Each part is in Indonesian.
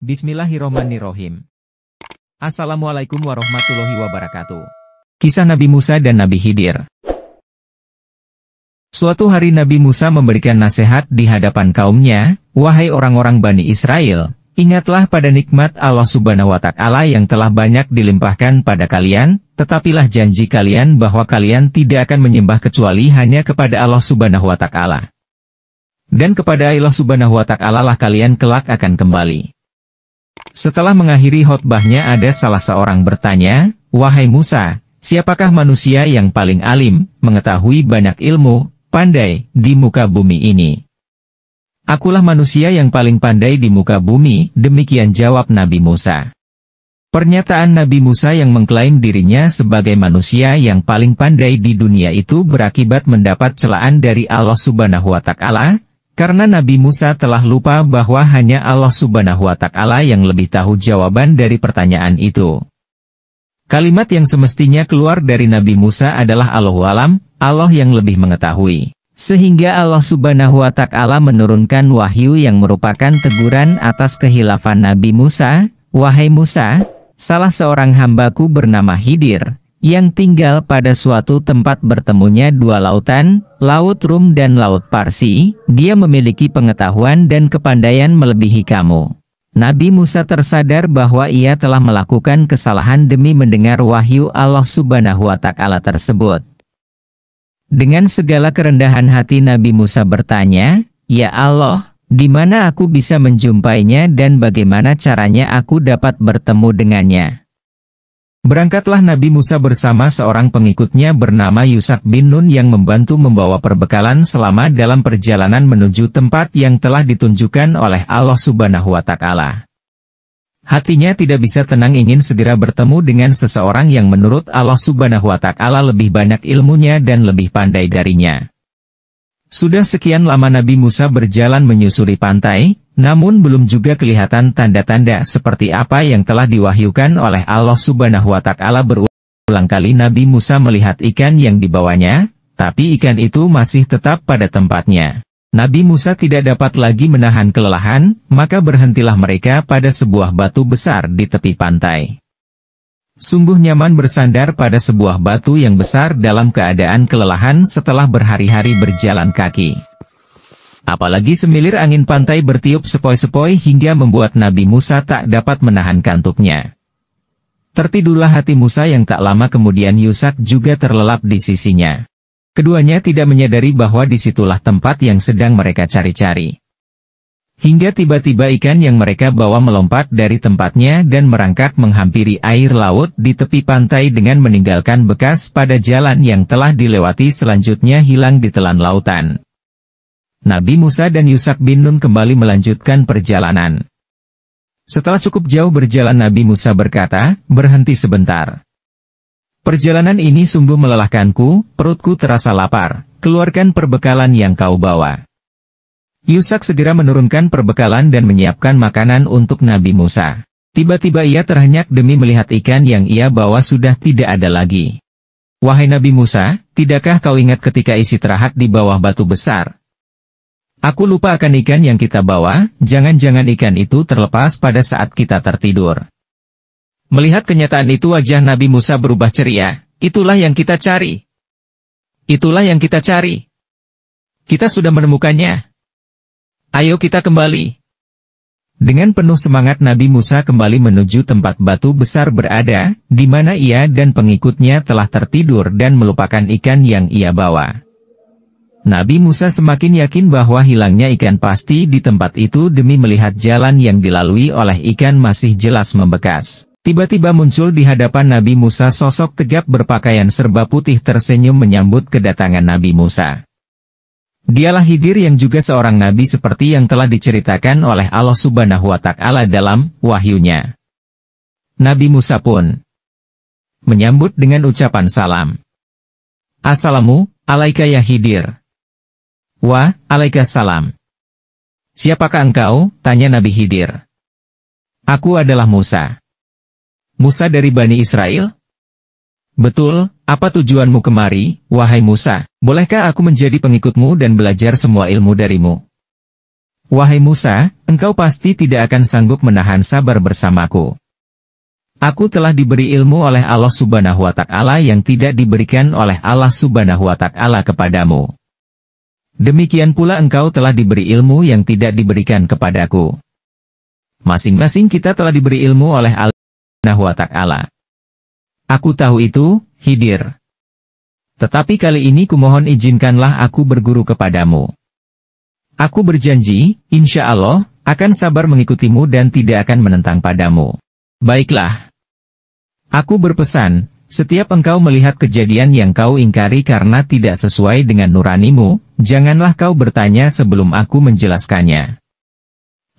Bismillahirrohmanirrohim. Assalamualaikum warahmatullahi wabarakatuh. Kisah Nabi Musa dan Nabi Khidir. Suatu hari Nabi Musa memberikan nasihat di hadapan kaumnya, "Wahai orang-orang Bani Israel, ingatlah pada nikmat Allah Subhanahu wa Ta'ala yang telah banyak dilimpahkan pada kalian, tetapilah janji kalian bahwa kalian tidak akan menyembah kecuali hanya kepada Allah Subhanahu wa Ta'ala. Dan kepada Allah Subhanahu wa Ta'ala lah kalian kelak akan kembali." Setelah mengakhiri khotbahnya ada salah seorang bertanya, "Wahai Musa, siapakah manusia yang paling alim, mengetahui banyak ilmu, pandai, di muka bumi ini?" "Akulah manusia yang paling pandai di muka bumi," demikian jawab Nabi Musa. Pernyataan Nabi Musa yang mengklaim dirinya sebagai manusia yang paling pandai di dunia itu berakibat mendapat celaan dari Allah Subhanahu wa Ta'ala, karena Nabi Musa telah lupa bahwa hanya Allah Subhanahu wa Ta'ala yang lebih tahu jawaban dari pertanyaan itu. Kalimat yang semestinya keluar dari Nabi Musa adalah Allahu a'lam, Allah yang lebih mengetahui. Sehingga Allah Subhanahu wa Ta'ala menurunkan wahyu yang merupakan teguran atas khilafan Nabi Musa, "Wahai Musa, salah seorang hambaku bernama Khidir, yang tinggal pada suatu tempat bertemunya dua lautan, Laut Rum dan Laut Parsi, dia memiliki pengetahuan dan kepandaian melebihi kamu." Nabi Musa tersadar bahwa ia telah melakukan kesalahan demi mendengar wahyu Allah Subhanahu wa Ta'ala tersebut. Dengan segala kerendahan hati Nabi Musa bertanya, "Ya Allah, di mana aku bisa menjumpainya dan bagaimana caranya aku dapat bertemu dengannya?" Berangkatlah Nabi Musa bersama seorang pengikutnya bernama Yusak bin Nun yang membantu membawa perbekalan selama dalam perjalanan menuju tempat yang telah ditunjukkan oleh Allah Subhanahu wa Ta'ala. Hatinya tidak bisa tenang ingin segera bertemu dengan seseorang yang menurut Allah Subhanahu wa Ta'ala lebih banyak ilmunya dan lebih pandai darinya. Sudah sekian lama Nabi Musa berjalan menyusuri pantai, namun belum juga kelihatan tanda-tanda seperti apa yang telah diwahyukan oleh Allah Subhanahu wa Ta'ala. Berulang kali Nabi Musa melihat ikan yang dibawanya, tapi ikan itu masih tetap pada tempatnya. Nabi Musa tidak dapat lagi menahan kelelahan, maka berhentilah mereka pada sebuah batu besar di tepi pantai. Sungguh nyaman bersandar pada sebuah batu yang besar dalam keadaan kelelahan setelah berhari-hari berjalan kaki. Apalagi semilir angin pantai bertiup sepoi-sepoi hingga membuat Nabi Musa tak dapat menahan kantuknya. Tertidurlah hati Musa yang tak lama kemudian Yusak juga terlelap di sisinya. Keduanya tidak menyadari bahwa disitulah tempat yang sedang mereka cari-cari. Hingga tiba-tiba ikan yang mereka bawa melompat dari tempatnya dan merangkak menghampiri air laut di tepi pantai dengan meninggalkan bekas pada jalan yang telah dilewati selanjutnya hilang di telan lautan. Nabi Musa dan Yusak bin Nun kembali melanjutkan perjalanan. Setelah cukup jauh berjalan Nabi Musa berkata, "Berhenti sebentar. Perjalanan ini sungguh melelahkanku, perutku terasa lapar, keluarkan perbekalan yang kau bawa." Yusak segera menurunkan perbekalan dan menyiapkan makanan untuk Nabi Musa. Tiba-tiba ia terhenyak demi melihat ikan yang ia bawa sudah tidak ada lagi. "Wahai Nabi Musa, tidakkah kau ingat ketika istirahat di bawah batu besar? Aku lupa akan ikan yang kita bawa, jangan-jangan ikan itu terlepas pada saat kita tertidur." Melihat kenyataan itu wajah Nabi Musa berubah ceria. "Itulah yang kita cari. Itulah yang kita cari. Kita sudah menemukannya. Ayo kita kembali." Dengan penuh semangat Nabi Musa kembali menuju tempat batu besar berada, di mana ia dan pengikutnya telah tertidur dan melupakan ikan yang ia bawa. Nabi Musa semakin yakin bahwa hilangnya ikan pasti di tempat itu demi melihat jalan yang dilalui oleh ikan masih jelas membekas. Tiba-tiba muncul di hadapan Nabi Musa sosok tegap berpakaian serba putih tersenyum menyambut kedatangan Nabi Musa. Dialah Khidir yang juga seorang nabi seperti yang telah diceritakan oleh Allah Subhanahu wa Ta'ala dalam wahyunya. Nabi Musa pun menyambut dengan ucapan salam. "Assalamu alaika ya Khidir." "Wa alaikassalam." "Siapakah engkau?" tanya Nabi Khidir. "Aku adalah Musa." "Musa dari Bani Israel?" "Betul, apa tujuanmu kemari, wahai Musa? Bolehkah aku menjadi pengikutmu dan belajar semua ilmu darimu?" Wahai Musa, engkau pasti tidak akan sanggup menahan sabar bersamaku. Aku telah diberi ilmu oleh Allah Subhanahu wa Ta'ala yang tidak diberikan oleh Allah Subhanahu wa Ta'ala kepadamu. Demikian pula engkau telah diberi ilmu yang tidak diberikan kepadaku. Masing-masing kita telah diberi ilmu oleh Allah Subhanahu wa Ta'ala. Aku tahu itu, Khidir. Tetapi kali ini kumohon izinkanlah aku berguru kepadamu. Aku berjanji, insya Allah, akan sabar mengikutimu dan tidak akan menentang padamu. Baiklah. Aku berpesan, setiap engkau melihat kejadian yang kau ingkari karena tidak sesuai dengan nuranimu, janganlah kau bertanya sebelum aku menjelaskannya.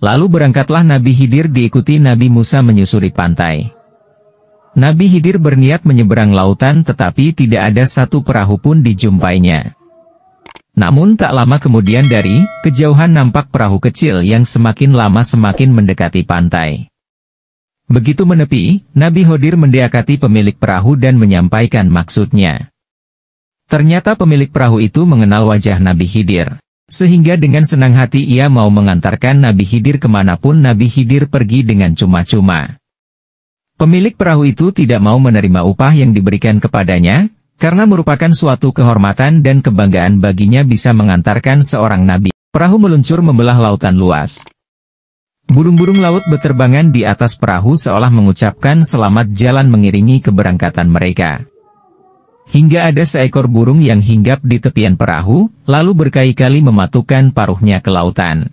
Lalu berangkatlah Nabi Khidir diikuti Nabi Musa menyusuri pantai. Nabi Khidir berniat menyeberang lautan tetapi tidak ada satu perahu pun dijumpainya. Namun tak lama kemudian dari kejauhan nampak perahu kecil yang semakin lama semakin mendekati pantai. Begitu menepi, Nabi Khidir mendekati pemilik perahu dan menyampaikan maksudnya. Ternyata pemilik perahu itu mengenal wajah Nabi Khidir. Sehingga dengan senang hati ia mau mengantarkan Nabi Khidir kemanapun Nabi Khidir pergi dengan cuma-cuma. Pemilik perahu itu tidak mau menerima upah yang diberikan kepadanya, karena merupakan suatu kehormatan dan kebanggaan baginya bisa mengantarkan seorang nabi. Perahu meluncur membelah lautan luas. Burung-burung laut berterbangan di atas perahu seolah mengucapkan selamat jalan mengiringi keberangkatan mereka. Hingga ada seekor burung yang hinggap di tepian perahu, lalu berkali-kali mematukkan paruhnya ke lautan.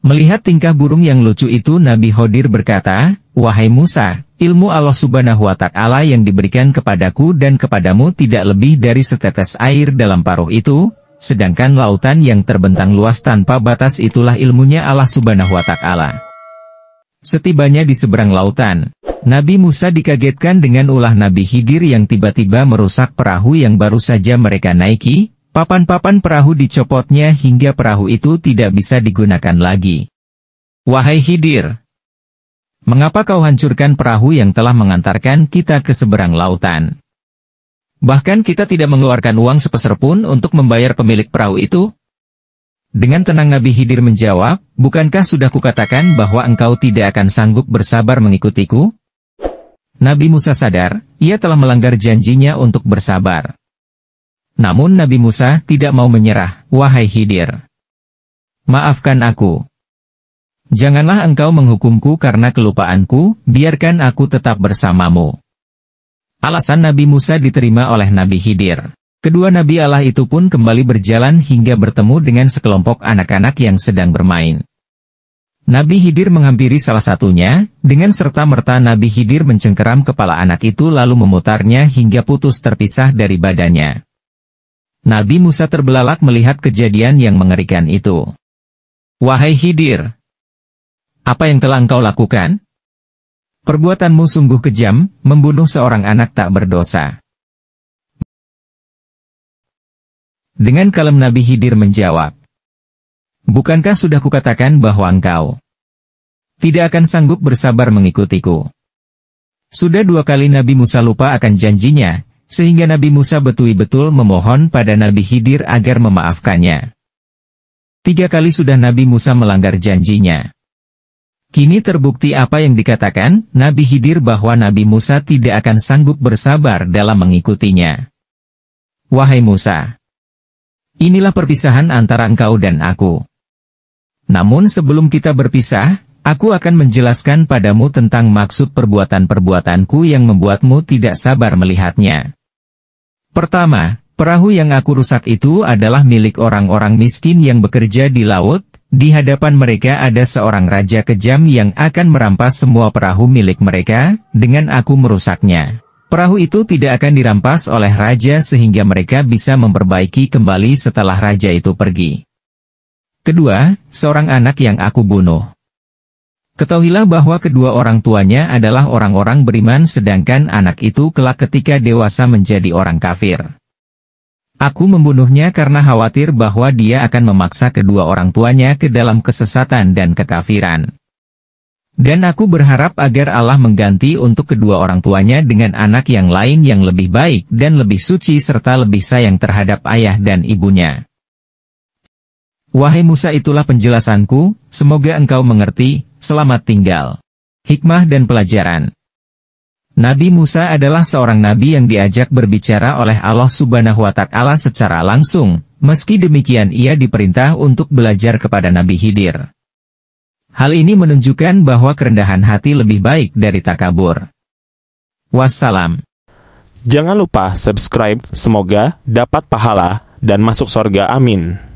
Melihat tingkah burung yang lucu itu Nabi Khidir berkata, "Wahai Musa, ilmu Allah Subhanahu wa Ta'ala yang diberikan kepadaku dan kepadamu tidak lebih dari setetes air dalam paruh itu, sedangkan lautan yang terbentang luas tanpa batas itulah ilmunya Allah Subhanahu wa Ta'ala." Setibanya di seberang lautan, Nabi Musa dikagetkan dengan ulah Nabi Khidir yang tiba-tiba merusak perahu yang baru saja mereka naiki. Papan-papan perahu dicopotnya hingga perahu itu tidak bisa digunakan lagi. "Wahai Khidir, mengapa kau hancurkan perahu yang telah mengantarkan kita ke seberang lautan? Bahkan kita tidak mengeluarkan uang sepeser pun untuk membayar pemilik perahu itu?" Dengan tenang Nabi Khidir menjawab, "Bukankah sudah kukatakan bahwa engkau tidak akan sanggup bersabar mengikutiku?" Nabi Musa sadar, ia telah melanggar janjinya untuk bersabar. Namun Nabi Musa tidak mau menyerah. "Wahai Khidir, maafkan aku. Janganlah engkau menghukumku karena kelupaanku, biarkan aku tetap bersamamu." Alasan Nabi Musa diterima oleh Nabi Khidir. Kedua Nabi Allah itu pun kembali berjalan hingga bertemu dengan sekelompok anak-anak yang sedang bermain. Nabi Khidir menghampiri salah satunya, dengan serta-merta Nabi Khidir mencengkeram kepala anak itu lalu memutarnya hingga putus terpisah dari badannya. Nabi Musa terbelalak melihat kejadian yang mengerikan itu. "Wahai Khidir, apa yang telah engkau lakukan? Perbuatanmu sungguh kejam, membunuh seorang anak tak berdosa." Dengan kalem Nabi Khidir menjawab, "Bukankah sudah kukatakan bahwa engkau tidak akan sanggup bersabar mengikutiku?" Sudah 2 kali Nabi Musa lupa akan janjinya, sehingga Nabi Musa betul-betul memohon pada Nabi Khidir agar memaafkannya. 3 kali sudah Nabi Musa melanggar janjinya. Kini terbukti apa yang dikatakan Nabi Khidir bahwa Nabi Musa tidak akan sanggup bersabar dalam mengikutinya. "Wahai Musa, inilah perpisahan antara engkau dan aku. Namun sebelum kita berpisah, aku akan menjelaskan padamu tentang maksud perbuatan-perbuatanku yang membuatmu tidak sabar melihatnya. Pertama, perahu yang aku rusak itu adalah milik orang-orang miskin yang bekerja di laut. Di hadapan mereka ada seorang raja kejam yang akan merampas semua perahu milik mereka, dengan aku merusaknya. Perahu itu tidak akan dirampas oleh raja sehingga mereka bisa memperbaiki kembali setelah raja itu pergi. Kedua, seorang anak yang aku bunuh. Ketahuilah bahwa kedua orang tuanya adalah orang-orang beriman sedangkan anak itu kelak ketika dewasa menjadi orang kafir. Aku membunuhnya karena khawatir bahwa dia akan memaksa kedua orang tuanya ke dalam kesesatan dan kekafiran. Dan aku berharap agar Allah mengganti untuk kedua orang tuanya dengan anak yang lain yang lebih baik dan lebih suci serta lebih sayang terhadap ayah dan ibunya. Wahai Musa, itulah penjelasanku, semoga engkau mengerti. Selamat tinggal. Hikmah dan pelajaran. Nabi Musa adalah seorang nabi yang diajak berbicara oleh Allah Subhanahu wa Ta'ala secara langsung. Meski demikian ia diperintah untuk belajar kepada Nabi Khidir. Hal ini menunjukkan bahwa kerendahan hati lebih baik dari takabur. Wassalam. Jangan lupa subscribe, semoga dapat pahala dan masuk surga, amin.